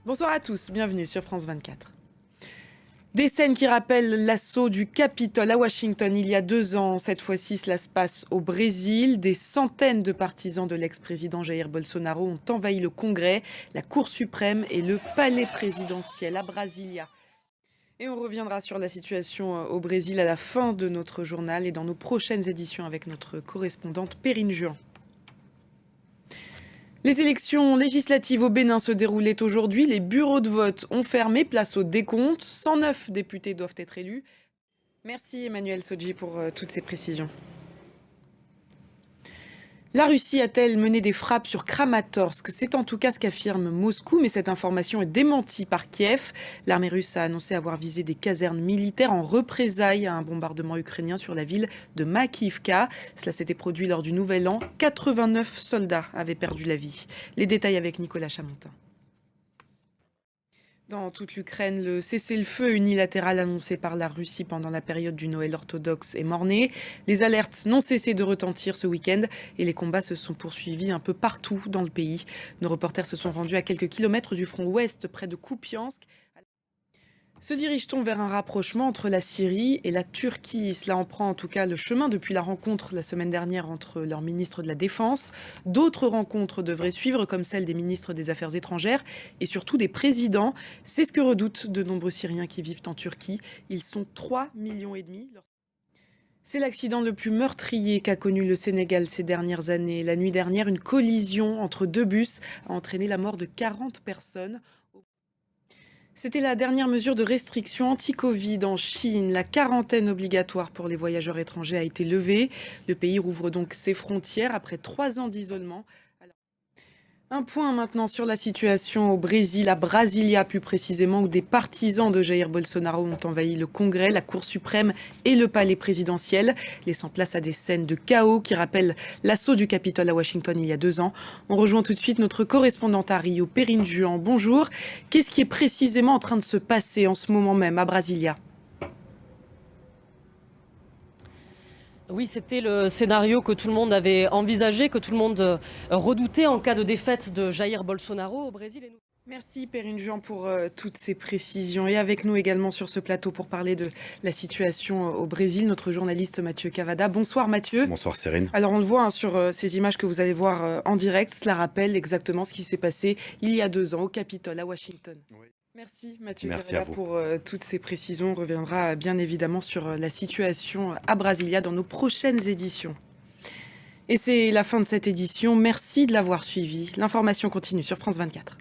Bonsoir à tous, bienvenue sur France 24. Des scènes qui rappellent l'assaut du Capitole à Washington il y a 2 ans. Cette fois-ci, cela se passe au Brésil. Des centaines de partisans de l'ex-président Jair Bolsonaro ont envahi le Congrès, la Cour suprême et le palais présidentiel à Brasilia. Et on reviendra sur la situation au Brésil à la fin de notre journal et dans nos prochaines éditions avec notre correspondante Perrine Juan. Les élections législatives au Bénin se déroulaient aujourd'hui. Les bureaux de vote ont fermé, place au décompte. 109 députés doivent être élus. Merci Emmanuel Sodji pour toutes ces précisions. La Russie a-t-elle mené des frappes sur Kramatorsk? C'est en tout cas ce qu'affirme Moscou, mais cette information est démentie par Kiev. L'armée russe a annoncé avoir visé des casernes militaires en représailles à un bombardement ukrainien sur la ville de Makivka. Cela s'était produit lors du Nouvel An. 89 soldats avaient perdu la vie. Les détails avec Nicolas Chamontin. Dans toute l'Ukraine, le cessez-le-feu unilatéral annoncé par la Russie pendant la période du Noël orthodoxe est mort-né. Les alertes n'ont cessé de retentir ce week-end et les combats se sont poursuivis un peu partout dans le pays. Nos reporters se sont rendus à quelques kilomètres du front ouest, près de Kupiansk. Se dirige-t-on vers un rapprochement entre la Syrie et la Turquie? Cela en prend en tout cas le chemin depuis la rencontre la semaine dernière entre leurs ministres de la Défense. D'autres rencontres devraient suivre, comme celle des ministres des Affaires étrangères et surtout des présidents. C'est ce que redoutent de nombreux Syriens qui vivent en Turquie. Ils sont 3,5 millions. C'est l'accident le plus meurtrier qu'a connu le Sénégal ces dernières années. La nuit dernière, une collision entre 2 bus a entraîné la mort de 40 personnes. C'était la dernière mesure de restriction anti-Covid en Chine. La quarantaine obligatoire pour les voyageurs étrangers a été levée. Le pays rouvre donc ses frontières après 3 ans d'isolement. Un point maintenant sur la situation au Brésil, à Brasilia plus précisément, où des partisans de Jair Bolsonaro ont envahi le Congrès, la Cour suprême et le palais présidentiel, laissant place à des scènes de chaos qui rappellent l'assaut du Capitole à Washington il y a 2 ans. On rejoint tout de suite notre correspondante à Rio, Perrine Juan. Bonjour. Qu'est-ce qui est précisément en train de se passer en ce moment même à Brasilia ? Oui, c'était le scénario que tout le monde avait envisagé, que tout le monde redoutait en cas de défaite de Jair Bolsonaro au Brésil. Merci Perrine Juan pour toutes ces précisions. Et avec nous également sur ce plateau pour parler de la situation au Brésil, notre journaliste Mathieu Cavada. Bonsoir Mathieu. Bonsoir Cérine. Alors on le voit sur ces images que vous allez voir en direct, cela rappelle exactement ce qui s'est passé il y a 2 ans au Capitole à Washington. Oui. Merci Mathieu Cavada pour toutes ces précisions. On reviendra bien évidemment sur la situation à Brasilia dans nos prochaines éditions. Et c'est la fin de cette édition. Merci de l'avoir suivi. L'information continue sur France 24.